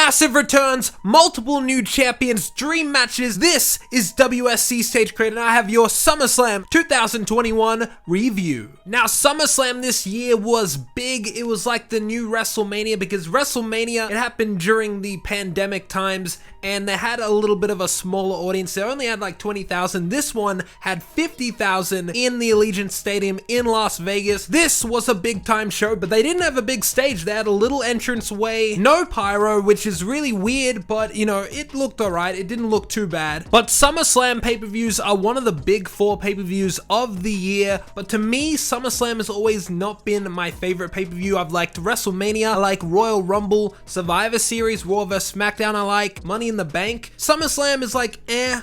massive returns, multiple new champions, dream matches. This is WSC Stage Creator, and I have your SummerSlam 2021 review. Now, SummerSlam this year was big. It was like the new WrestleMania because WrestleMania, it happened during the pandemic times, and they had a little bit of a smaller audience. They only had like 20,000. This one had 50,000 in the Allegiant Stadium in Las Vegas. This was a big time show, but they didn't have a big stage. They had a little entrance way, no pyro, which is really weird, but you know, it looked alright. It didn't look too bad. But SummerSlam pay-per-views are one of the big 4 pay-per-views of the year, but to me, SummerSlam has always not been my favorite pay-per-view. I've liked WrestleMania, I like Royal Rumble, Survivor Series, Raw vs. SmackDown, I like Money in the Bank. SummerSlam is like,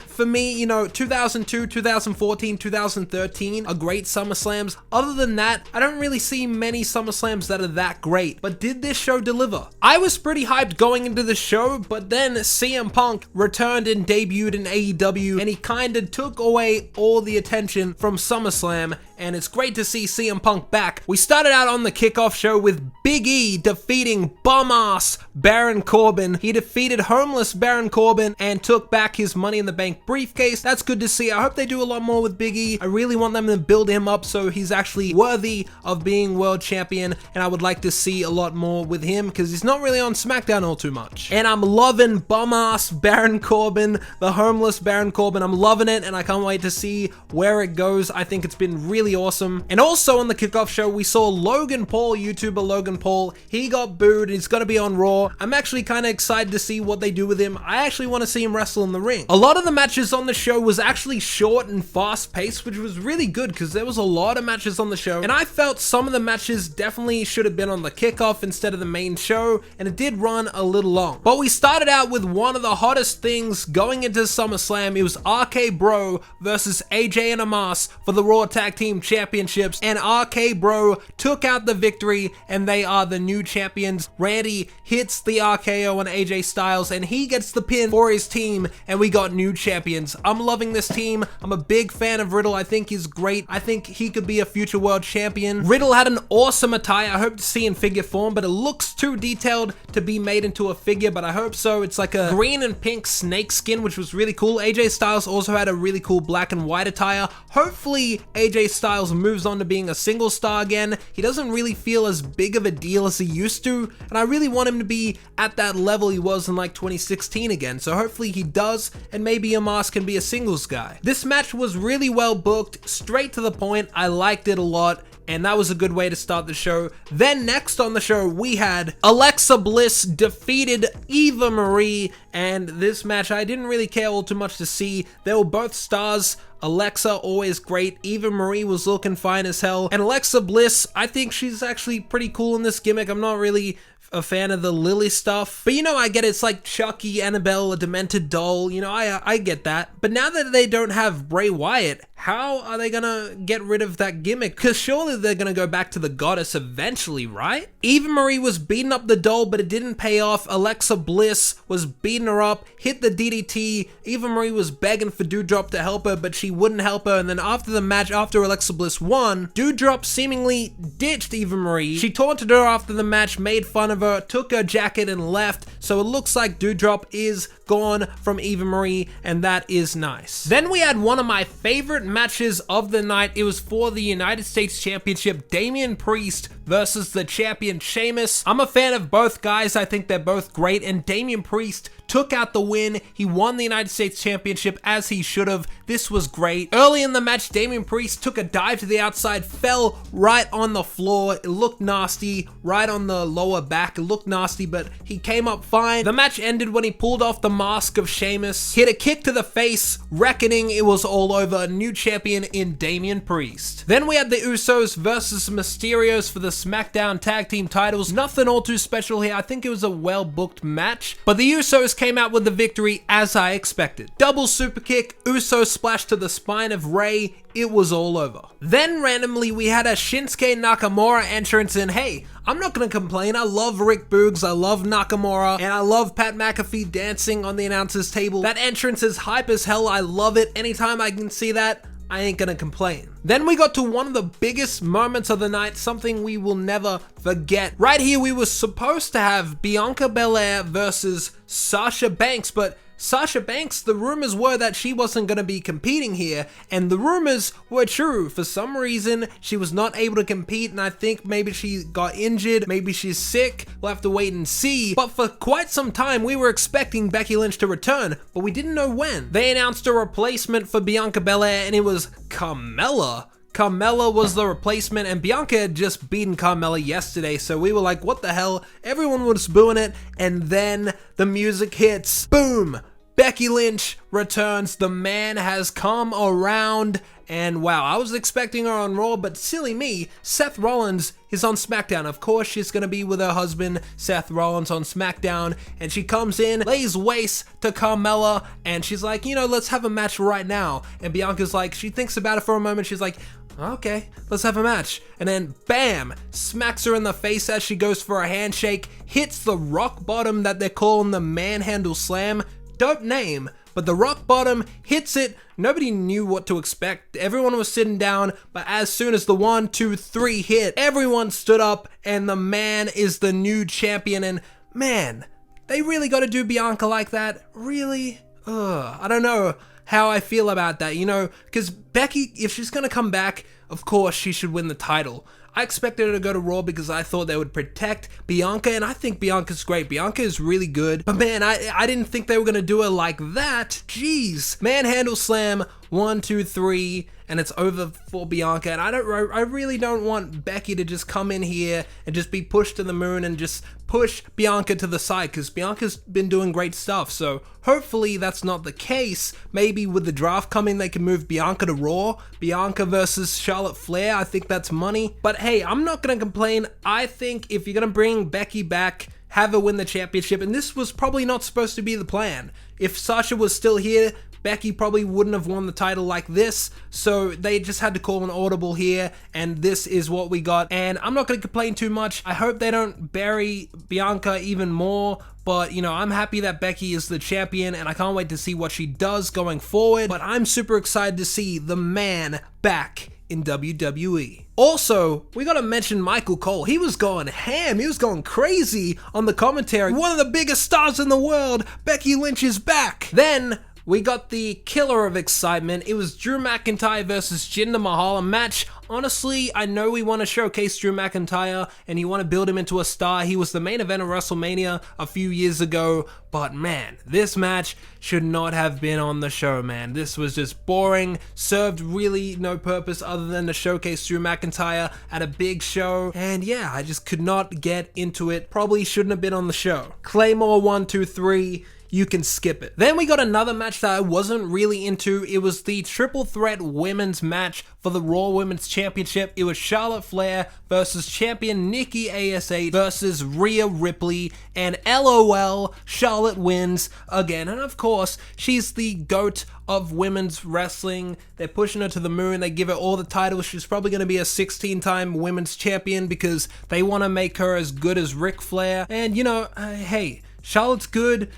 for me, you know, 2002, 2014, 2013 are great SummerSlams. Other than that, I don't really see many SummerSlams that are that great. But did this show deliver? I was pretty hyped going into the show, but then CM Punk returned and debuted in AEW, and he kinda took away all the attention from SummerSlam, and it's great to see CM Punk back. We started out on the kickoff show with Big E defeating bum-ass Baron Corbin. He defeated homeless Baron Corbin and took back his Money in the Bank briefcase. That's good to see. I hope they do a lot more with Big E. I really want them to build him up so he's actually worthy of being world champion, and I would like to see a lot more with him because he's not really on SmackDown all too much. And I'm loving bum-ass Baron Corbin, the homeless Baron Corbin. I'm loving it, and I can't wait to see where it goes. I think it's been really awesome. And also on the kickoff show, we saw Logan Paul, YouTuber Logan Paul. He got booed. He's going to be on Raw. I'm actually kind of excited to see what they do with him. I actually want to see him wrestle in the ring. A lot of the matches on the show was actually short and fast paced, which was really good because there was a lot of matches on the show, and I felt some of the matches definitely should have been on the kickoff instead of the main show, and it did run a little long. But we started out with one of the hottest things going into SummerSlam. It was RK Bro versus AJ and Amos for the Raw Tag Team Championships, and RK Bro took out the victory, and they are the new champions. Randy hits the RKO on AJ Styles, and he gets the pin for his team, and we got new champions. I'm loving this team. I'm a big fan of Riddle. I think he's great. I think he could be a future world champion. Riddle had an awesome attire. I hope to see in figure form, but it looks too detailed to be made into a figure, but I hope so. It's like a green and pink snake skin, which was really cool. AJ Styles also had a really cool black and white attire. Hopefully AJ Styles moves on to being a single star again. He doesn't really feel as big of a deal as he used to, and I really want him to be at that level he was in like 2016 again, so hopefully he does, and maybe Amos can be a singles guy. This match was really well booked, straight to the point. I liked it a lot, and that was a good way to start the show. Then next on the show, we had Alexa Bliss defeated Eva Marie, and this match I didn't really care all too much to see. They were both stars. Alexa, always great. Eva Marie was looking fine as hell. And Alexa Bliss, I think she's actually pretty cool in this gimmick. I'm not really a fan of the Lily stuff, but you know, I get it. It's like Chucky, Annabelle, a demented doll, you know, I get that. But now that they don't have Bray Wyatt, how are they gonna get rid of that gimmick? Because surely they're gonna go back to the goddess eventually, right? Eva Marie was beating up the doll, but it didn't pay off. Alexa Bliss was beating her up, hit the DDT. Eva Marie was begging for Doudrop to help her, but she wouldn't help her. And then after the match, after Alexa Bliss won, Doudrop seemingly ditched Eva Marie. She taunted her after the match, made fun of her, took her jacket and left. So it looks like Doudrop is gone from Eva Marie, and that is nice. Then we had one of my favorite matches of the night. It was for the United States Championship, Damian Priest versus the champion Sheamus. I'm a fan of both guys. I think they're both great, and Damian Priest took out the win. He won the United States Championship as he should have. This was great. Early in the match, Damian Priest took a dive to the outside, fell right on the floor. It looked nasty, right on the lower back. It looked nasty, but he came up fine. The match ended when he pulled off the mask of Sheamus, hit a kick to the face, reckoning it was all over. A new champion in Damian Priest. Then we had the Usos versus Mysterios for the SmackDown Tag Team titles. Nothing all too special here. I think it was a well-booked match, but the Usos came out with the victory as I expected. Double super kick, Uso splash to the spine of Rey. It was all over. Then randomly we had a Shinsuke Nakamura entrance, and hey, I'm not gonna complain. I love Rick Boogs, I love Nakamura, and I love Pat McAfee dancing on the announcer's table. That entrance is hype as hell. I love it. Anytime I can see that, I ain't gonna complain. Then we got to one of the biggest moments of the night, something we will never forget. Right here, we were supposed to have Bianca Belair versus Sasha Banks, but Sasha Banks, the rumors were that she wasn't going to be competing here, and the rumors were true. For some reason, she was not able to compete, and I think maybe she got injured, maybe she's sick. We'll have to wait and see. But for quite some time, we were expecting Becky Lynch to return, but we didn't know when. They announced a replacement for Bianca Belair, and it was Carmella. Carmella was the replacement, and Bianca had just beaten Carmella yesterday, so we were like, what the hell? Everyone was booing it, and then the music hits. Boom! Becky Lynch returns. The man has come around, and wow, I was expecting her on Raw, but silly me, Seth Rollins is on SmackDown. Of course, she's gonna be with her husband, Seth Rollins, on SmackDown, and she comes in, lays waste to Carmella, and she's like, you know, let's have a match right now. And Bianca's like, she thinks about it for a moment, she's like, okay, let's have a match. And then bam, smacks her in the face as she goes for a handshake, hits the rock bottom that they're calling the manhandle slam. Dope name, but the rock bottom hits it. Nobody knew what to expect. Everyone was sitting down, but as soon as the 1, 2, 3 hit, everyone stood up, and the man is the new champion. And man, they really got to do Bianca like that? Really? I don't know how I feel about that, you know, because Becky, if she's gonna come back, of course she should win the title. I expected her to go to Raw because I thought they would protect Bianca, and I think Bianca's great. Bianca is really good, but man, I didn't think they were gonna do it like that. Jeez. Manhandle slam, 1, 2, 3, and it's over for Bianca. And I really don't want Becky to just come in here and just be pushed to the moon and just push Bianca to the side, because Bianca's been doing great stuff. So hopefully that's not the case. Maybe with the draft coming, they can move Bianca to Raw. Bianca versus Charlotte Flair, I think that's money. But hey, I'm not gonna complain. I think if you're gonna bring Becky back, have her win the championship, and this was probably not supposed to be the plan. If Sasha was still here, Becky probably wouldn't have won the title like this, so they just had to call an audible here, and this is what we got. And I'm not going to complain too much. I hope they don't bury Bianca even more, but you know, I'm happy that Becky is the champion, and I can't wait to see what she does going forward. But I'm super excited to see the man back in WWE. Also, we gotta mention Michael Cole. He was going ham, he was going crazy on the commentary. One of the biggest stars in the world, Becky Lynch is back. Then we got the killer of excitement. It was Drew McIntyre versus Jinder Mahal, a match. Honestly, I know we want to showcase Drew McIntyre and you want to build him into a star. He was the main event of WrestleMania a few years ago, but man, this match should not have been on the show, man. This was just boring, served really no purpose other than to showcase Drew McIntyre at a big show, and yeah, I just could not get into it. Probably shouldn't have been on the show. Claymore 1, 2, 3. You can skip it. Then we got another match that I wasn't really into. It was the triple threat women's match for the Raw Women's Championship. It was Charlotte Flair versus champion Nikki ASH versus Rhea Ripley, and LOL, Charlotte wins again. And of course, she's the GOAT of women's wrestling. They're pushing her to the moon. They give her all the titles. She's probably going to be a 16-time women's champion because they want to make her as good as Ric Flair. And you know, hey, Charlotte's good.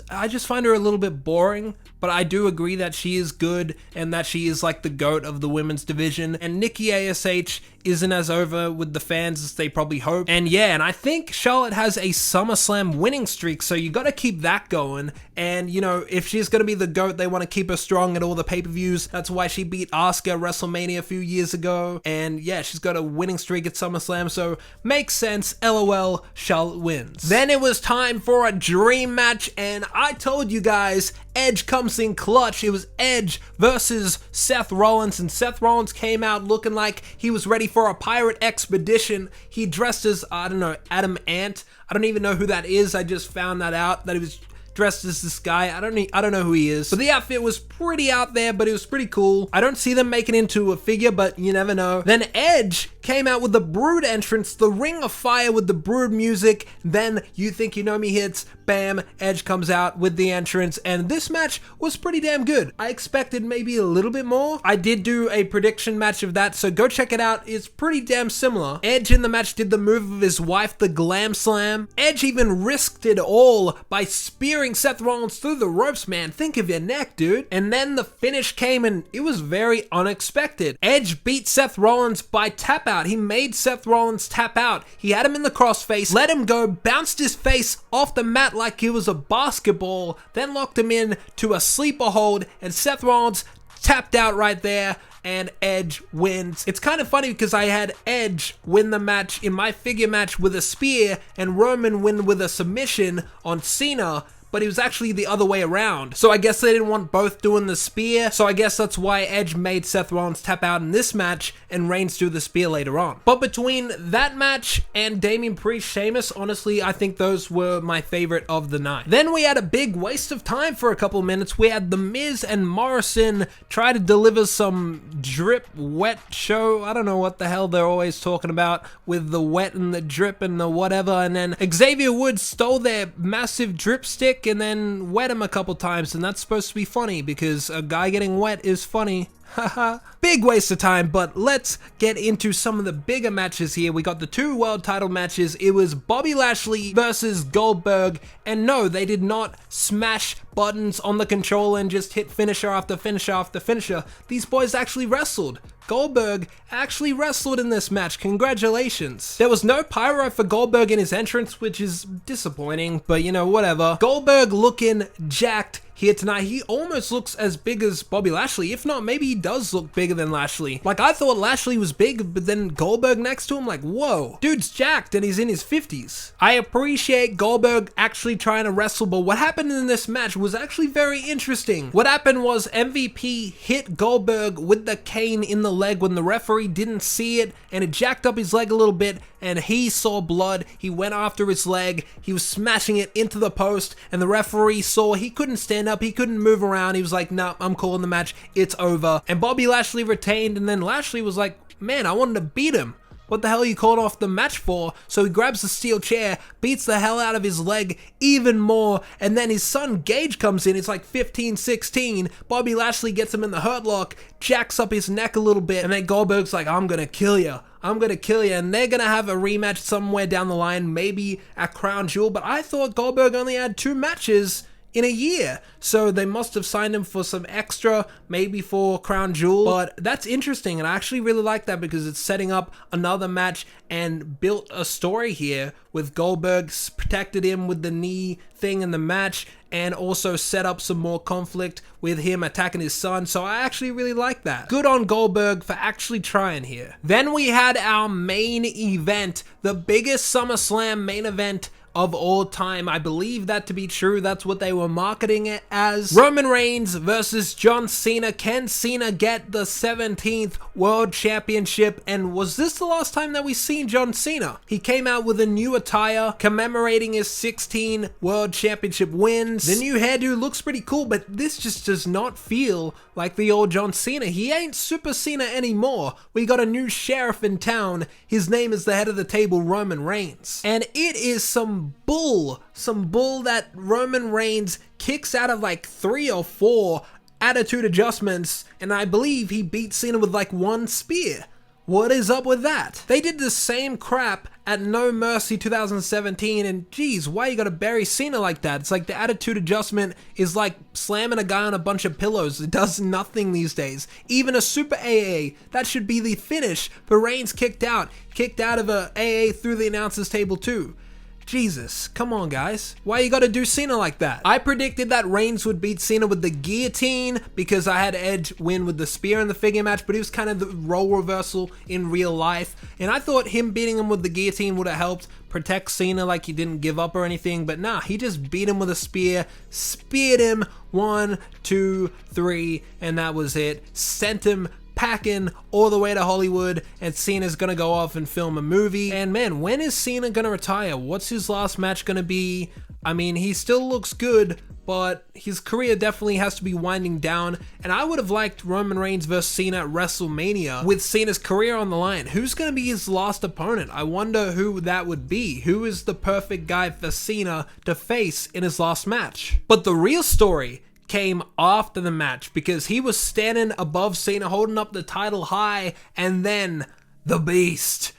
I just find her a little bit boring, but I do agree that she is good and that she is like the GOAT of the women's division. And Nikki ASH isn't as over with the fans as they probably hope. And yeah, and I think Charlotte has a SummerSlam winning streak, so you gotta keep that going. And you know, if she's gonna be the GOAT, they want to keep her strong at all the pay-per-views. That's why she beat Asuka at WrestleMania a few years ago. And yeah, she's got a winning streak at SummerSlam, so makes sense. LOL, Charlotte wins. Then it was time for a dream match, and I told you guys, Edge comes in clutch. It was Edge versus Seth Rollins, and Seth Rollins came out looking like he was ready for a pirate expedition. He dressed as, I don't know, Adam Ant. I don't even know who that is. I just found that out, that he was dressed as this guy. I don't know who he is. But the outfit was pretty out there, but it was pretty cool. I don't see them making into a figure, but you never know. Then Edge came out with the Brood entrance, the Ring of Fire with the Brood music. Then You Think You Know Me hits, bam, Edge comes out with the entrance, and this match was pretty damn good. I expected maybe a little bit more. I did do a prediction match of that, so go check it out. It's pretty damn similar. Edge in the match did the move of his wife, the Glam Slam. Edge even risked it all by spearing carrying Seth Rollins through the ropes, man. Think of your neck, dude. And then the finish came and it was very unexpected. Edge beat Seth Rollins by tap out. He made Seth Rollins tap out. He had him in the crossface, let him go, bounced his face off the mat like he was a basketball, then locked him in to a sleeper hold, and Seth Rollins tapped out right there, and Edge wins. It's kind of funny because I had Edge win the match in my figure match with a spear and Roman win with a submission on Cena, but it was actually the other way around. So I guess they didn't want both doing the spear, so I guess that's why Edge made Seth Rollins tap out in this match and Reigns do the spear later on. But between that match and Damian Priest Sheamus, honestly, I think those were my favorite of the night. Then we had a big waste of time for a couple minutes. We had The Miz and Morrison try to deliver some drip wet show. I don't know what the hell they're always talking about with the wet and the drip and the whatever, and then Xavier Woods stole their massive drip stick and then wet him a couple times, and that's supposed to be funny because a guy getting wet is funny. Haha. Big waste of time, but let's get into some of the bigger matches here. We got the 2 world title matches. It was Bobby Lashley versus Goldberg, and no, they did not smash buttons on the controller and just hit finisher after finisher after finisher. These boys actually wrestled. Goldberg actually wrestled in this match. Congratulations. There was no pyro for Goldberg in his entrance, which is disappointing, but you know, whatever. Goldberg looking jacked here tonight. He almost looks as big as Bobby Lashley. If not, maybe he does look bigger than Lashley. Like, I thought Lashley was big, but then Goldberg next to him, like, whoa. Dude's jacked and he's in his 50s. I appreciate Goldberg actually trying to wrestle, but what happened in this match was actually very interesting. What happened was MVP hit Goldberg with the cane in the leg when the referee didn't see it, and it jacked up his leg a little bit, and he saw blood. He went after his leg. He was smashing it into the post, and the referee saw he couldn't stand up. He couldn't move around. He was like, nah, I'm calling the match. It's over. And Bobby Lashley retained, and then Lashley was like, man, I wanted to beat him. What the hell are you calling off the match for? So he grabs the steel chair, beats the hell out of his leg even more, and then his son Gage comes in. It's like 15-16. Bobby Lashley gets him in the hurt lock, jacks up his neck a little bit, and then Goldberg's like, I'm gonna kill you. I'm gonna kill you, and they're gonna have a rematch somewhere down the line, maybe at Crown Jewel, but I thought Goldberg only had 2 matches in a year, so they must have signed him for some extra, maybe for Crown Jewel. But that's interesting, and I actually really like that because it's setting up another match and built a story here with Goldberg, protected him with the knee thing in the match, and also set up some more conflict with him attacking his son. So I actually really like that. Good on Goldberg for actually trying here. Then we had our main event, the biggest SummerSlam main event of all time. I believe that to be true. That's what they were marketing it as. Roman Reigns versus John Cena. Can Cena get the 17th World Championship? And was this the last time that we seen John Cena? He came out with a new attire commemorating his 16 World Championship wins. The new hairdo looks pretty cool, but this just does not feel like the old John Cena. He ain't Super Cena anymore. We got a new sheriff in town. His name is the head of the table, Roman Reigns. And it is some bull that Roman Reigns kicks out of like 3 or 4 attitude adjustments, and I believe he beat Cena with like 1 spear. What is up with that? They did the same crap at No Mercy 2017, and geez, why you gotta bury Cena like that? It's like the attitude adjustment is like slamming a guy on a bunch of pillows. It does nothing these days. Even a Super AA, that should be the finish, but Reigns kicked out of a AA through the announcer's table too. Jesus, come on guys. Why you gotta do Cena like that? I predicted that Reigns would beat Cena with the guillotine because I had Edge win with the spear in the figure match, but it was kind of the role reversal in real life. And I thought him beating him with the guillotine would have helped protect Cena, like he didn't give up or anything, but nah, he just beat him with a spear, speared him 1, 2, 3, and that was it. Sent him packing all the way to Hollywood, and Cena's gonna go off and film a movie. And man, when is Cena gonna retire? What's his last match gonna be? I mean, he still looks good, but his career definitely has to be winding down, and I would have liked Roman Reigns versus Cena at WrestleMania with Cena's career on the line. Who's gonna be his last opponent? I wonder who that would be. Who is the perfect guy for Cena to face in his last match? But the real story came after the match, because he was standing above Cena holding up the title high, and then the Beast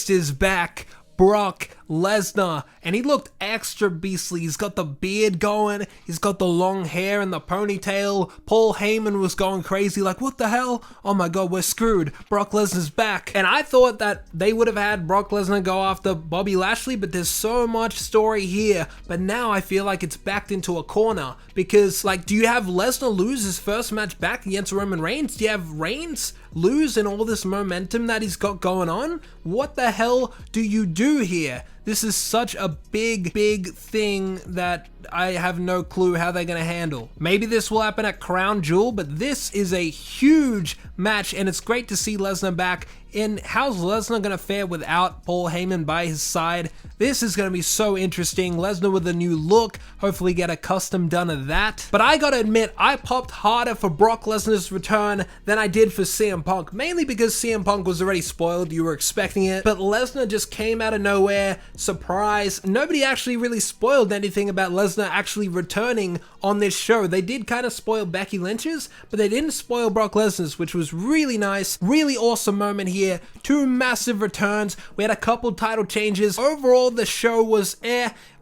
is back. Brock Lesnar, and he looked extra beastly. He's got the beard going, he's got the long hair and the ponytail. Paul Heyman was going crazy like, what the hell? Oh my god, we're screwed. Brock Lesnar's back. And I thought that they would have had Brock Lesnar go after Bobby Lashley, but there's so much story here. But now I feel like it's backed into a corner, because like, do you have Lesnar lose his first match back against Roman Reigns? Do you have Reigns lose in all this momentum that he's got going on? What the hell do you do here? This is such a big thing that I have no clue how they're going to handle. Maybe this will happen at Crown Jewel, but this is a huge match, and it's great to see Lesnar back. And how's Lesnar going to fare without Paul Heyman by his side? This is going to be so interesting. Lesnar with a new look, hopefully get a custom done of that. But I gotta admit, I popped harder for Brock Lesnar's return than I did for CM Punk, mainly because CM Punk was already spoiled, you were expecting it. But Lesnar just came out of nowhere, surprise. Nobody actually really spoiled anything about Lesnar actually returning on this show. They did kind of spoil Becky Lynch's, but they didn't spoil Brock Lesnar's, which was really nice. Really awesome moment here. Two massive returns. We had a couple title changes. Overall, the show was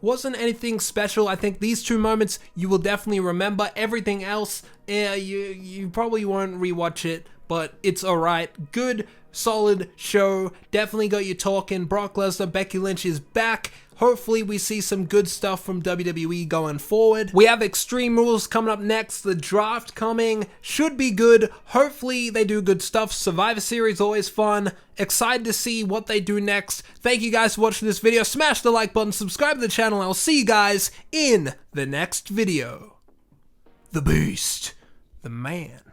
wasn't anything special. I think these two moments you will definitely remember. Everything else, you probably won't rewatch it, but it's alright. Good, solid show. Definitely got you talking. Brock Lesnar, Becky Lynch is back. Hopefully we see some good stuff from WWE going forward. We have Extreme Rules coming up next. The draft coming. Should be good. Hopefully they do good stuff. Survivor Series always fun. Excited to see what they do next. Thank you guys for watching this video. Smash the like button. Subscribe to the channel. I'll see you guys in the next video. The Beast. The Man.